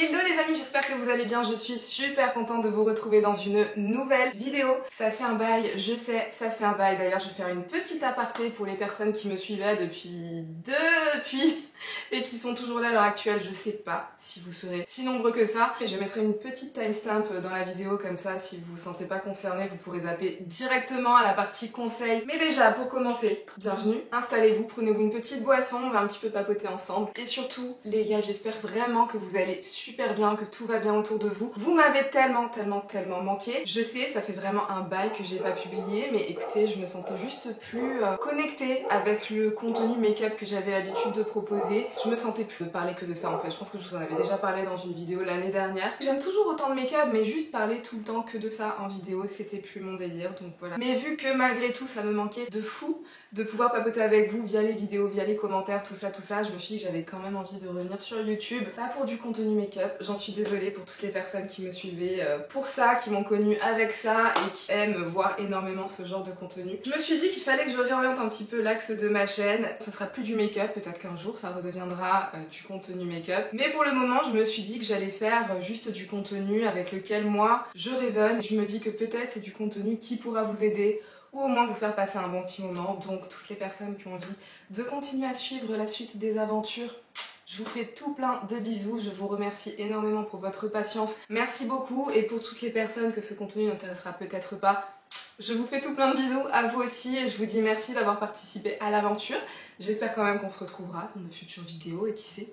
Hello les amis, j'espère que vous allez bien, je suis super contente de vous retrouver dans une nouvelle vidéo. Ça fait un bail, je sais, ça fait un bail. D'ailleurs, je vais faire une petite aparté pour les personnes qui me suivaient depuis et qui sont toujours là à l'heure actuelle. Je sais pas si vous serez si nombreux que ça. Et je mettrai une petite timestamp dans la vidéo, comme ça, si vous vous sentez pas concerné, vous pourrez zapper directement à la partie conseil. Mais déjà, pour commencer, bienvenue, installez-vous, prenez-vous une petite boisson, on va un petit peu papoter ensemble. Et surtout, les gars, j'espère vraiment que vous allez super bien, que tout va bien autour de vous. Vous m'avez tellement manqué. Je sais, ça fait vraiment un bail que j'ai pas publié, mais écoutez, je me sentais juste plus connectée avec le contenu make-up que j'avais l'habitude de proposer. Je me sentais plus de parler que de ça en fait. Je pense que je vous en avais déjà parlé dans une vidéo l'année dernière. J'aime toujours autant de make-up, mais juste parler tout le temps que de ça en vidéo, c'était plus mon délire, donc voilà. Mais vu que malgré tout, ça me manquait de fou de pouvoir papoter avec vous via les vidéos, via les commentaires, tout ça, je me suis dit que j'avais quand même envie de revenir sur YouTube, pas pour du contenu make-up, j'en suis désolée pour toutes les personnes qui me suivaient pour ça, qui m'ont connue avec ça et qui aiment voir énormément ce genre de contenu. Je me suis dit qu'il fallait que je réoriente un petit peu l'axe de ma chaîne, ça sera plus du make-up, peut-être qu'un jour ça redeviendra du contenu make-up, mais pour le moment je me suis dit que j'allais faire juste du contenu avec lequel moi je résonne. Je me dis que peut-être c'est du contenu qui pourra vous aider ou au moins vous faire passer un bon petit moment. Donc toutes les personnes qui ont envie de continuer à suivre la suite des aventures, je vous fais tout plein de bisous, je vous remercie énormément pour votre patience, merci beaucoup. Et pour toutes les personnes que ce contenu n'intéressera peut-être pas, je vous fais tout plein de bisous à vous aussi et je vous dis merci d'avoir participé à l'aventure. J'espère quand même qu'on se retrouvera dans de futures vidéos et qui sait,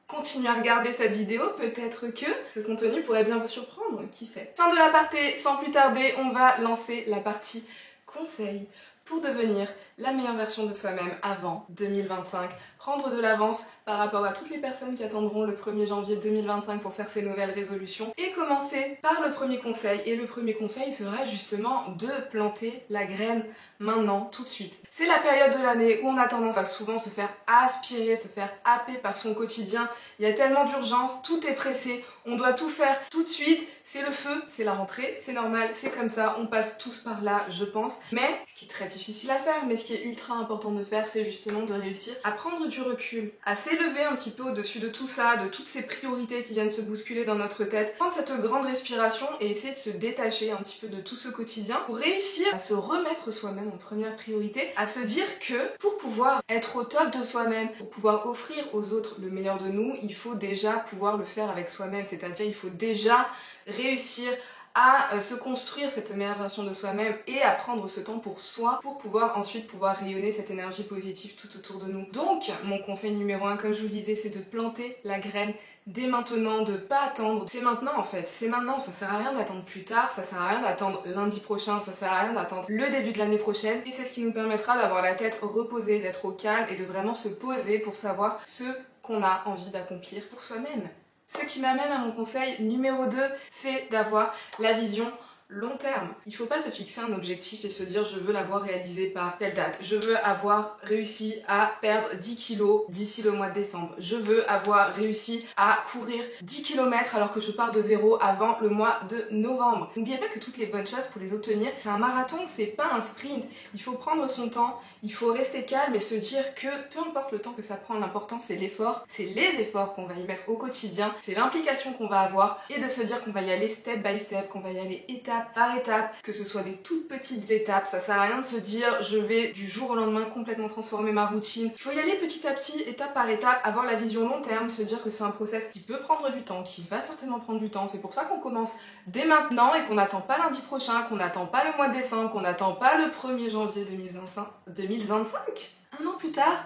continuez à regarder cette vidéo, peut-être que ce contenu pourrait bien vous surprendre, qui sait. Fin de l'aparté, sans plus tarder, on va lancer la partie conseils pour devenir la meilleure version de soi-même avant 2025. Prendre de l'avance par rapport à toutes les personnes qui attendront le 1er janvier 2025 pour faire ces nouvelles résolutions. Et commencer par le premier conseil. Et le premier conseil sera justement de planter la graine maintenant, tout de suite. C'est la période de l'année où on a tendance à souvent se faire aspirer, se faire happer par son quotidien. Il y a tellement d'urgence, tout est pressé, on doit tout faire tout de suite. C'est le feu, c'est la rentrée, c'est normal, c'est comme ça, on passe tous par là, je pense. Mais ce qui est très difficile à faire, mais ce qui est ultra important de faire, c'est justement de réussir à prendre du recul, à s'élever un petit peu au-dessus de tout ça, de toutes ces priorités qui viennent se bousculer dans notre tête, prendre cette grande respiration et essayer de se détacher un petit peu de tout ce quotidien pour réussir à se remettre soi-même en première priorité, à se dire que pour pouvoir être au top de soi-même, pour pouvoir offrir aux autres le meilleur de nous, il faut déjà pouvoir le faire avec soi-même, c'est-à-dire il faut déjà réussir à se construire cette meilleure version de soi-même et à prendre ce temps pour soi pour pouvoir ensuite rayonner cette énergie positive tout autour de nous. Donc mon conseil numéro 1, comme je vous le disais, c'est de planter la graine dès maintenant, de pas attendre. C'est maintenant en fait, c'est maintenant, ça sert à rien d'attendre plus tard, ça sert à rien d'attendre lundi prochain, ça sert à rien d'attendre le début de l'année prochaine, et c'est ce qui nous permettra d'avoir la tête reposée, d'être au calme et de vraiment se poser pour savoir ce qu'on a envie d'accomplir pour soi-même. Ce qui m'amène à mon conseil numéro 2, c'est d'avoir la vision long terme. Il faut pas se fixer un objectif et se dire je veux l'avoir réalisé par telle date. Je veux avoir réussi à perdre 10 kilos d'ici le mois de décembre. Je veux avoir réussi à courir 10 km alors que je pars de zéro avant le mois de novembre. N'oubliez pas que toutes les bonnes choses pour les obtenir, c'est un marathon, c'est pas un sprint. Il faut prendre son temps, il faut rester calme et se dire que peu importe le temps que ça prend, l'important c'est l'effort, c'est les efforts qu'on va y mettre au quotidien, c'est l'implication qu'on va avoir et de se dire qu'on va y aller step by step, qu'on va y aller étape par étape, que ce soit des toutes petites étapes. Ça sert à rien de se dire je vais du jour au lendemain complètement transformer ma routine. Il faut y aller petit à petit, étape par étape, avoir la vision long terme, se dire que c'est un process qui peut prendre du temps, qui va certainement prendre du temps. C'est pour ça qu'on commence dès maintenant et qu'on n'attend pas lundi prochain, qu'on n'attend pas le mois de décembre, qu'on n'attend pas le 1er janvier 2025. Un an plus tard,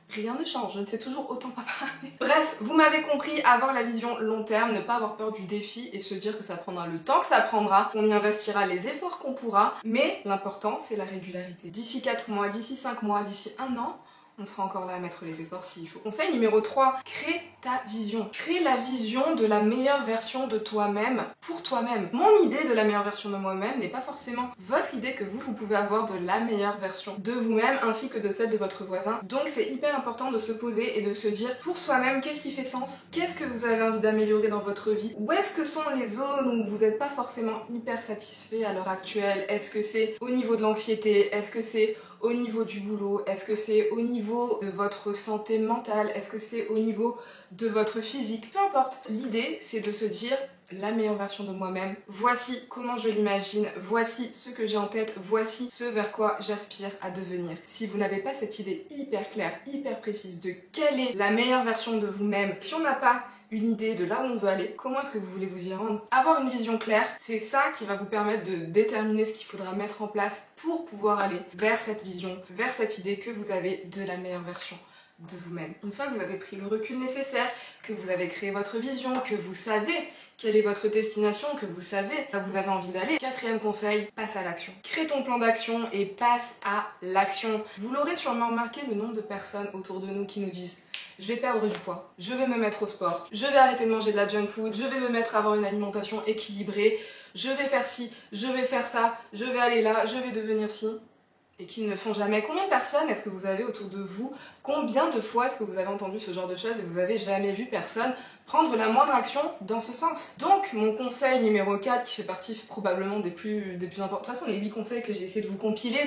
rien ne change, je ne sais toujours autant pas parler. Bref, vous m'avez compris, avoir la vision long terme, ne pas avoir peur du défi et se dire que ça prendra le temps que ça prendra, qu'on y investira les efforts qu'on pourra, mais l'important c'est la régularité. D'ici 4 mois, d'ici 5 mois, d'ici 1 an, on sera encore là à mettre les efforts s'il faut. Conseil numéro 3, crée ta vision. Crée la vision de la meilleure version de toi-même pour toi-même. Mon idée de la meilleure version de moi-même n'est pas forcément votre idée que vous pouvez avoir de la meilleure version de vous-même ainsi que de celle de votre voisin. Donc c'est hyper important de se poser et de se dire pour soi-même qu'est-ce qui fait sens, qu'est-ce que vous avez envie d'améliorer dans votre vie, où est-ce que sont les zones où vous n'êtes pas forcément hyper satisfait à l'heure actuelle, est-ce que c'est au niveau de l'anxiété, est-ce que c'est au niveau du boulot? Est-ce que c'est au niveau de votre santé mentale? Est-ce que c'est au niveau de votre physique? Peu importe. L'idée, c'est de se dire la meilleure version de moi-même. Voici comment je l'imagine, voici ce que j'ai en tête, voici ce vers quoi j'aspire à devenir. Si vous n'avez pas cette idée hyper claire, hyper précise de quelle est la meilleure version de vous-même, si on n'a pas une idée de là où on veut aller, comment est-ce que vous voulez vous y rendre? Avoir une vision claire, c'est ça qui va vous permettre de déterminer ce qu'il faudra mettre en place pour pouvoir aller vers cette vision, vers cette idée que vous avez de la meilleure version de vous-même. Une fois que vous avez pris le recul nécessaire, que vous avez créé votre vision, que vous savez quelle est votre destination, que vous savez là où vous avez envie d'aller, quatrième conseil, passe à l'action. Crée ton plan d'action et passe à l'action. Vous l'aurez sûrement remarqué, le nombre de personnes autour de nous qui nous disent je vais perdre du poids, je vais me mettre au sport, je vais arrêter de manger de la junk food, je vais me mettre à avoir une alimentation équilibrée, je vais faire ci, je vais faire ça, je vais aller là, je vais devenir ci, et qui ne le font jamais. Combien de personnes est-ce que vous avez autour de vous? Combien de fois est-ce que vous avez entendu ce genre de choses et vous avez jamais vu personne prendre la moindre action dans ce sens? Donc, mon conseil numéro 4, qui fait partie probablement des plus importants, de toute façon les 8 conseils que j'ai essayé de vous compiler,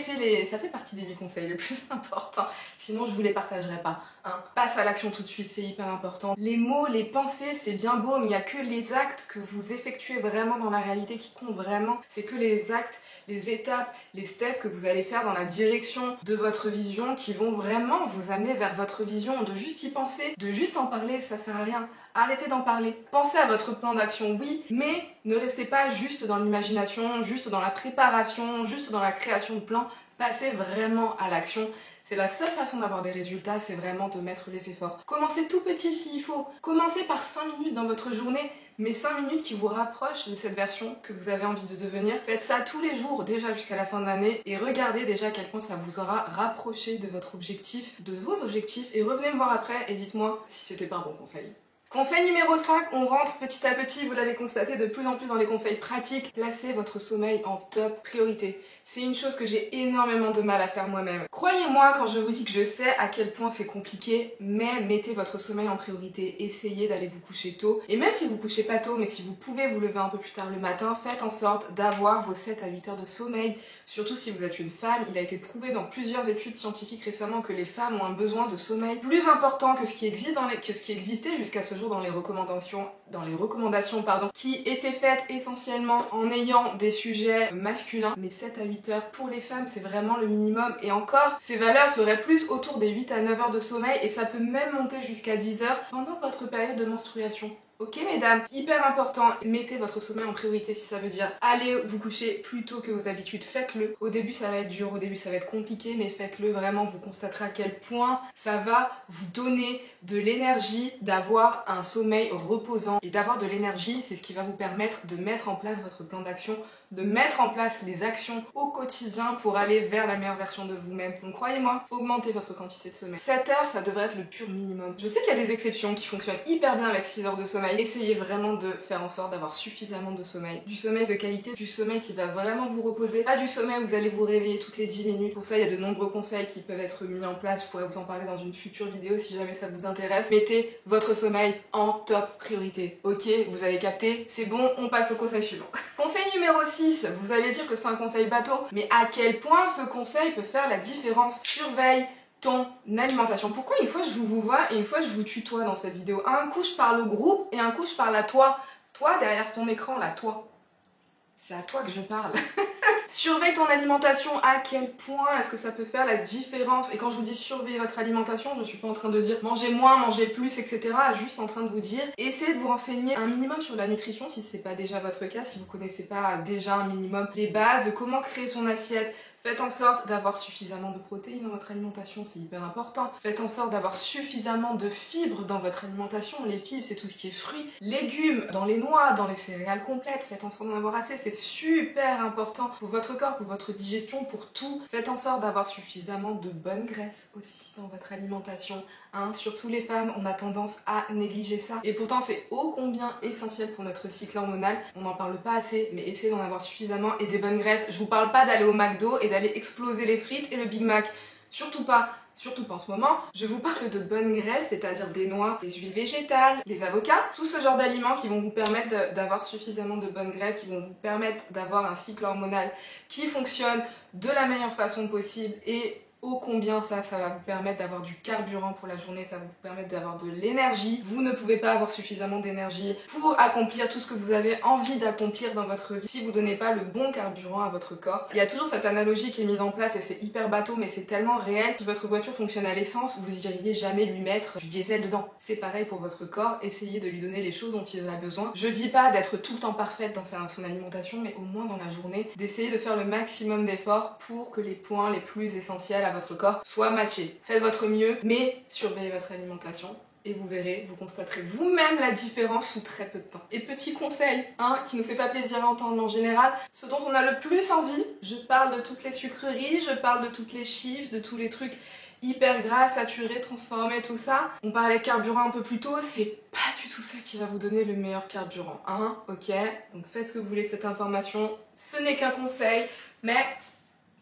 ça fait partie des 8 conseils les plus importants, sinon je vous les partagerai pas. Hein. Passe à l'action tout de suite, c'est hyper important. Les mots, les pensées, c'est bien beau, mais il n'y a que les actes que vous effectuez vraiment dans la réalité qui comptent vraiment. C'est que les actes, les étapes, les steps que vous allez faire dans la direction de votre vision qui vont vraiment vous amener vers votre vision. De juste y penser, de juste en parler, ça sert à rien. Arrêtez d'en parler. Pensez à votre plan d'action, oui, mais ne restez pas juste dans l'imagination, juste dans la préparation, juste dans la création de plans. Passez vraiment à l'action. C'est la seule façon d'avoir des résultats, c'est vraiment de mettre les efforts. Commencez tout petit s'il faut. Commencez par 5 minutes dans votre journée, mais 5 minutes qui vous rapprochent de cette version que vous avez envie de devenir. Faites ça tous les jours, déjà jusqu'à la fin de l'année, et regardez déjà à quel point ça vous aura rapproché de votre objectif, de vos objectifs, et revenez me voir après et dites-moi si c'était pas un bon conseil. Conseil numéro 5, on rentre petit à petit, vous l'avez constaté de plus en plus dans les conseils pratiques, placez votre sommeil en top priorité. C'est une chose que j'ai énormément de mal à faire moi-même. Croyez-moi quand je vous dis que je sais à quel point c'est compliqué, mais mettez votre sommeil en priorité, essayez d'aller vous coucher tôt. Et même si vous couchez pas tôt, mais si vous pouvez vous lever un peu plus tard le matin, faites en sorte d'avoir vos 7 à 8 heures de sommeil. Surtout si vous êtes une femme, il a été prouvé dans plusieurs études scientifiques récemment que les femmes ont un besoin de sommeil plus important que ce qui existait jusqu'à ce jour dans les recommandations qui étaient faites essentiellement en ayant des sujets masculins. Mais 7 à 8 heures pour les femmes, c'est vraiment le minimum. Et encore, ces valeurs seraient plus autour des 8 à 9 heures de sommeil et ça peut même monter jusqu'à 10 heures pendant votre période de menstruation. Ok mesdames, hyper important, mettez votre sommeil en priorité si ça veut dire allez vous coucher plus tôt que vos habitudes, faites-le. Au début ça va être dur, au début ça va être compliqué, mais faites-le vraiment, vous constaterez à quel point ça va vous donner de l'énergie d'avoir un sommeil reposant. Et d'avoir de l'énergie, c'est ce qui va vous permettre de mettre en place votre plan d'action, de mettre en place les actions au quotidien pour aller vers la meilleure version de vous-même. Donc croyez-moi, augmentez votre quantité de sommeil. 7 heures, ça devrait être le pur minimum. Je sais qu'il y a des exceptions qui fonctionnent hyper bien avec 6 heures de sommeil. Essayez vraiment de faire en sorte d'avoir suffisamment de sommeil. Du sommeil de qualité, du sommeil qui va vraiment vous reposer. Pas du sommeil où vous allez vous réveiller toutes les 10 minutes. Pour ça, il y a de nombreux conseils qui peuvent être mis en place. Je pourrais vous en parler dans une future vidéo si jamais ça vous intéresse. Mettez votre sommeil en top priorité. Ok, vous avez capté? C'est bon, on passe au conseil suivant. Conseil numéro 6, vous allez dire que c'est un conseil bateau, mais à quel point ce conseil peut faire la différence? Surveille ton alimentation. Pourquoi une fois je vous vois et une fois je vous tutoie dans cette vidéo? Un coup je parle au groupe et un coup je parle à toi. Toi derrière ton écran là, toi. C'est à toi que je parle. Surveille ton alimentation, à quel point est-ce que ça peut faire la différence? Et quand je vous dis surveiller votre alimentation, je suis pas en train de dire mangez moins, mangez plus, etc. Juste en train de vous dire, essayez de vous renseigner un minimum sur la nutrition si c'est pas déjà votre cas, si vous connaissez pas déjà un minimum les bases de comment créer son assiette. Faites en sorte d'avoir suffisamment de protéines dans votre alimentation, c'est hyper important. Faites en sorte d'avoir suffisamment de fibres dans votre alimentation. Les fibres, c'est tout ce qui est fruits, légumes, dans les noix, dans les céréales complètes. Faites en sorte d'en avoir assez, c'est super important pour votre corps, pour votre digestion, pour tout. Faites en sorte d'avoir suffisamment de bonnes graisses aussi dans votre alimentation. Hein, surtout les femmes, on a tendance à négliger ça. Et pourtant, c'est ô combien essentiel pour notre cycle hormonal. On n'en parle pas assez, mais essayez d'en avoir suffisamment et des bonnes graisses. Je vous parle pas d'aller au McDo et d'aller exploser les frites et le Big Mac. Surtout pas. surtout pas en ce moment, je vous parle de bonnes graisses, c'est-à-dire des noix, des huiles végétales, les avocats, tout ce genre d'aliments qui vont vous permettre d'avoir suffisamment de bonnes graisses, qui vont vous permettre d'avoir un cycle hormonal qui fonctionne de la meilleure façon possible et ô combien ça va vous permettre d'avoir du carburant pour la journée, ça va vous permettre d'avoir de l'énergie. Vous ne pouvez pas avoir suffisamment d'énergie pour accomplir tout ce que vous avez envie d'accomplir dans votre vie si vous donnez pas le bon carburant à votre corps. Il y a toujours cette analogie qui est mise en place et c'est hyper bateau mais c'est tellement réel. Si votre voiture fonctionne à l'essence, vous iriez jamais lui mettre du diesel dedans. C'est pareil pour votre corps, essayez de lui donner les choses dont il en a besoin. Je dis pas d'être tout le temps parfaite dans son alimentation, mais au moins dans la journée, d'essayer de faire le maximum d'efforts pour que les points les plus essentiels à votre corps soit matché. Faites votre mieux, mais surveillez votre alimentation et vous verrez, vous constaterez vous-même la différence sous très peu de temps. Et petit conseil, qui nous fait pas plaisir à entendre, mais en général, ce dont on a le plus envie, je parle de toutes les sucreries, je parle de toutes les chips, de tous les trucs hyper gras, saturés, transformés, tout ça. On parlait carburant un peu plus tôt, c'est pas du tout ça qui va vous donner le meilleur carburant, ok? Donc faites ce que vous voulez de cette information, ce n'est qu'un conseil, mais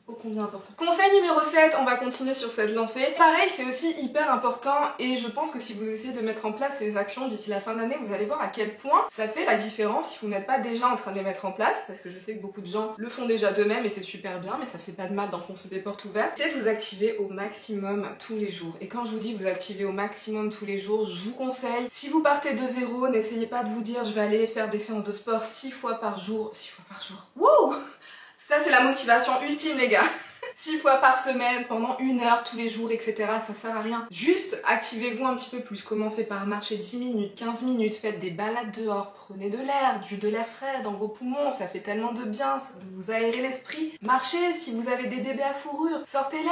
ô combien important. Conseil numéro 7, on va continuer sur cette lancée. Pareil, c'est aussi hyper important et je pense que si vous essayez de mettre en place ces actions d'ici la fin d'année, vous allez voir à quel point ça fait la différence si vous n'êtes pas déjà en train de les mettre en place, parce que je sais que beaucoup de gens le font déjà d'eux-mêmes et c'est super bien, mais ça fait pas de mal d'enfoncer des portes ouvertes. C'est de vous activer au maximum tous les jours. Et quand je vous dis vous activer au maximum tous les jours, je vous conseille, si vous partez de zéro, n'essayez pas de vous dire je vais aller faire des séances de sport 6 fois par jour. 6 fois par jour. Wow! Ça c'est la motivation ultime les gars. 6 fois par semaine, pendant 1 heure, tous les jours, etc. Ça sert à rien. Juste activez-vous un petit peu plus. Commencez par marcher 10 minutes, 15 minutes, faites des balades dehors, prenez de l'air frais dans vos poumons, ça fait tellement de bien, ça de vous aérer l'esprit. Marchez, si vous avez des bébés à fourrure, sortez-les.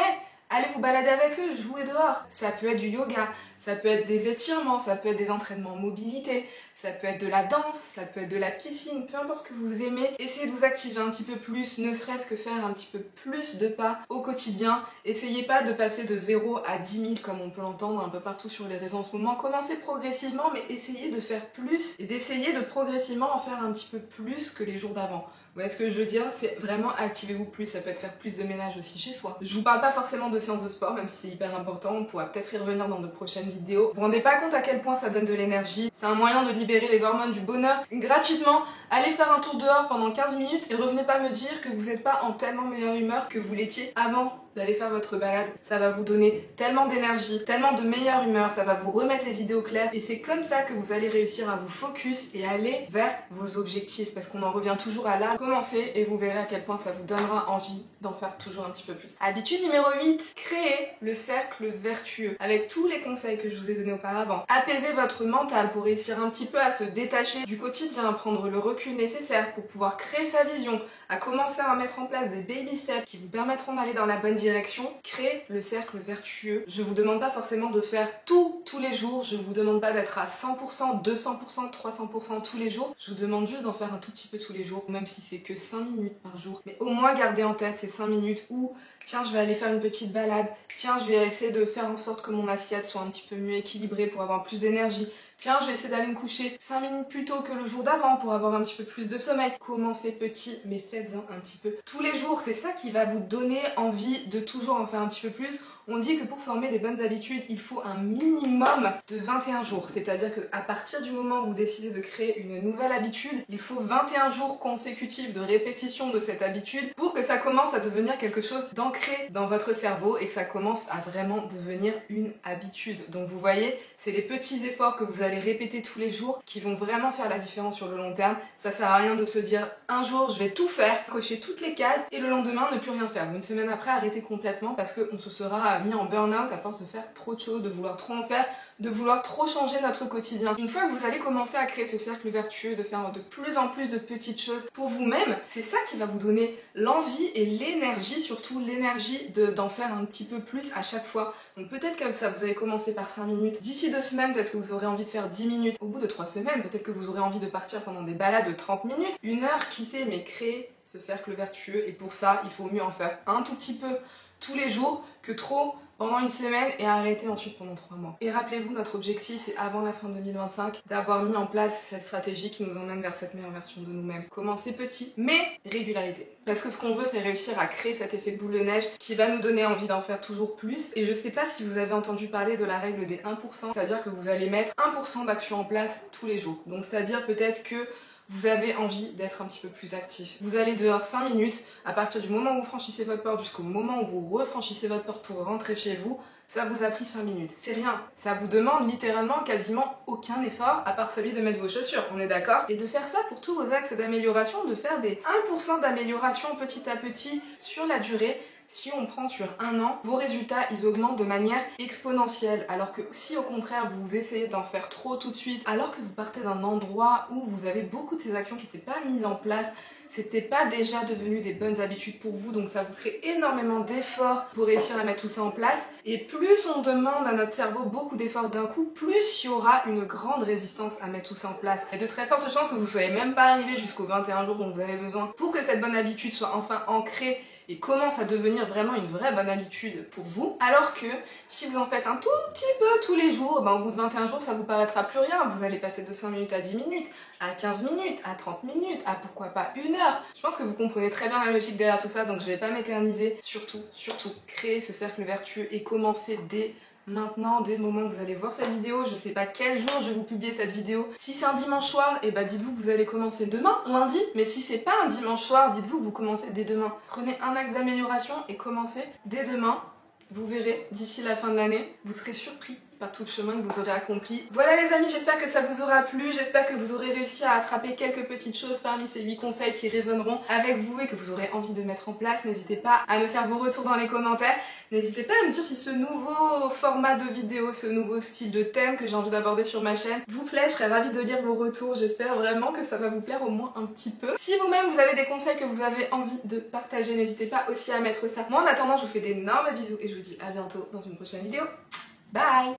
Allez vous balader avec eux, jouez dehors. Ça peut être du yoga, ça peut être des étirements, ça peut être des entraînements mobilité, ça peut être de la danse, ça peut être de la piscine, peu importe ce que vous aimez. Essayez de vous activer un petit peu plus, ne serait-ce que faire un petit peu plus de pas au quotidien. Essayez pas de passer de 0 à 10 000 comme on peut l'entendre un peu partout sur les réseaux en ce moment. Commencez progressivement, mais essayez de faire plus et d'essayer de progressivement en faire un petit peu plus que les jours d'avant. Vous voyez ce que je veux dire? C'est vraiment activez-vous plus, ça peut être faire plus de ménage aussi chez soi. Je vous parle pas forcément de séances de sport, même si c'est hyper important, on pourra peut-être y revenir dans de prochaines vidéos. Vous vous rendez pas compte à quel point ça donne de l'énergie, c'est un moyen de libérer les hormones du bonheur gratuitement. Allez faire un tour dehors pendant 15 minutes et revenez pas me dire que vous n'êtes pas en tellement meilleure humeur que vous l'étiez avant d'aller faire votre balade. Ça va vous donner tellement d'énergie, tellement de meilleure humeur, ça va vous remettre les idées au clair et c'est comme ça que vous allez réussir à vous focus et aller vers vos objectifs parce qu'on en revient toujours à là. Commencez et vous verrez à quel point ça vous donnera envie d'en faire toujours un petit peu plus. Habitude numéro 8, créez le cercle vertueux avec tous les conseils que je vous ai donnés auparavant. Apaisez votre mental pour réussir un petit peu à se détacher du quotidien, prendre le recul nécessaire pour pouvoir créer sa vision, à commencer à mettre en place des baby steps qui vous permettront d'aller dans la bonne direction. Créez le cercle vertueux. Je vous demande pas forcément de faire tout tous les jours, je vous demande pas d'être à 100%, 200%, 300% tous les jours, je vous demande juste d'en faire un tout petit peu tous les jours, même si c'est que 5 minutes par jour. Mais au moins gardez en tête ces 5 minutes où tiens je vais aller faire une petite balade, tiens je vais essayer de faire en sorte que mon assiette soit un petit peu mieux équilibrée pour avoir plus d'énergie. Tiens, je vais essayer d'aller me coucher 5 minutes plus tôt que le jour d'avant pour avoir un petit peu plus de sommeil. Commencez petit, mais faites-en un petit peu tous les jours. C'est ça qui va vous donner envie de toujours en faire un petit peu plus. On dit que pour former des bonnes habitudes, il faut un minimum de 21 jours. C'est-à-dire qu'à partir du moment où vous décidez de créer une nouvelle habitude, il faut 21 jours consécutifs de répétition de cette habitude pour que ça commence à devenir quelque chose d'ancré dans votre cerveau et que ça commence à vraiment devenir une habitude. Donc vous voyez, c'est les petits efforts que vous allez répéter tous les jours qui vont vraiment faire la différence sur le long terme. Ça sert à rien de se dire un jour je vais tout faire, cocher toutes les cases et le lendemain ne plus rien faire. Une semaine après arrêter complètement parce qu'on se sera mis en burn-out à force de faire trop de choses, de vouloir trop en faire, de vouloir trop changer notre quotidien. Une fois que vous allez commencer à créer ce cercle vertueux, de faire de plus en plus de petites choses pour vous-même, c'est ça qui va vous donner l'envie et l'énergie, surtout l'énergie d'en faire un petit peu plus à chaque fois. Donc peut-être comme ça, vous allez commencer par 5 minutes. D'ici 2 semaines, peut-être que vous aurez envie de faire 10 minutes. Au bout de 3 semaines, peut-être que vous aurez envie de partir pendant des balades de 30 minutes. 1 heure, qui sait, mais créer ce cercle vertueux. Et pour ça, il faut mieux en faire un tout petit peu tous les jours que trop pendant une semaine et arrêtez ensuite pendant 3 mois. Et rappelez-vous, notre objectif c'est avant la fin 2025 d'avoir mis en place cette stratégie qui nous emmène vers cette meilleure version de nous-mêmes. Commencez petit, mais régularité. Parce que ce qu'on veut c'est réussir à créer cet effet boule de neige qui va nous donner envie d'en faire toujours plus. Et je sais pas si vous avez entendu parler de la règle des 1%, c'est-à-dire que vous allez mettre 1% d'action en place tous les jours. Donc c'est-à-dire peut-être que vous avez envie d'être un petit peu plus actif. Vous allez dehors 5 minutes, à partir du moment où vous franchissez votre porte jusqu'au moment où vous refranchissez votre porte pour rentrer chez vous, ça vous a pris 5 minutes. C'est rien. Ça vous demande littéralement quasiment aucun effort à part celui de mettre vos chaussures, on est d'accord? Et de faire ça pour tous vos axes d'amélioration, de faire des 1% d'amélioration petit à petit sur la durée. Si on prend sur 1 an, vos résultats, ils augmentent de manière exponentielle. Alors que si au contraire, vous essayez d'en faire trop tout de suite, alors que vous partez d'un endroit où vous avez beaucoup de ces actions qui n'étaient pas mises en place, c'était pas déjà devenu des bonnes habitudes pour vous, donc ça vous crée énormément d'efforts pour réussir à mettre tout ça en place. Et plus on demande à notre cerveau beaucoup d'efforts d'un coup, plus il y aura une grande résistance à mettre tout ça en place. Il y a de très fortes chances que vous soyez même pas arrivé jusqu'aux 21 jours dont vous avez besoin pour que cette bonne habitude soit enfin ancrée et commence à devenir vraiment une vraie bonne habitude pour vous. Alors que si vous en faites un tout petit peu tous les jours, au bout de 21 jours, ça vous paraîtra plus rien. Vous allez passer de 5 minutes à 10 minutes, à 15 minutes, à 30 minutes, à pourquoi pas 1 heure. Je pense que vous comprenez très bien la logique derrière tout ça, donc je vais pas m'éterniser. Surtout, créez ce cercle vertueux et commencez dès maintenant, dès le moment où vous allez voir cette vidéo. Je sais pas quel jour je vais vous publier cette vidéo. Si c'est un dimanche soir, et dites-vous que vous allez commencer demain, lundi. Mais si c'est pas un dimanche soir, dites-vous que vous commencez dès demain. Prenez un axe d'amélioration et commencez dès demain. Vous verrez, d'ici la fin de l'année, vous serez surpris par tout le chemin que vous aurez accompli. Voilà les amis, j'espère que ça vous aura plu, j'espère que vous aurez réussi à attraper quelques petites choses parmi ces 8 conseils qui résonneront avec vous et que vous aurez envie de mettre en place. N'hésitez pas à me faire vos retours dans les commentaires, n'hésitez pas à me dire si ce nouveau format de vidéo, ce nouveau style de thème que j'ai envie d'aborder sur ma chaîne vous plaît. Je serais ravie de lire vos retours, j'espère vraiment que ça va vous plaire au moins un petit peu. Si vous-même vous avez des conseils que vous avez envie de partager, n'hésitez pas aussi à mettre ça. Moi en attendant, je vous fais d'énormes bisous et je vous dis à bientôt dans une prochaine vidéo. Bye!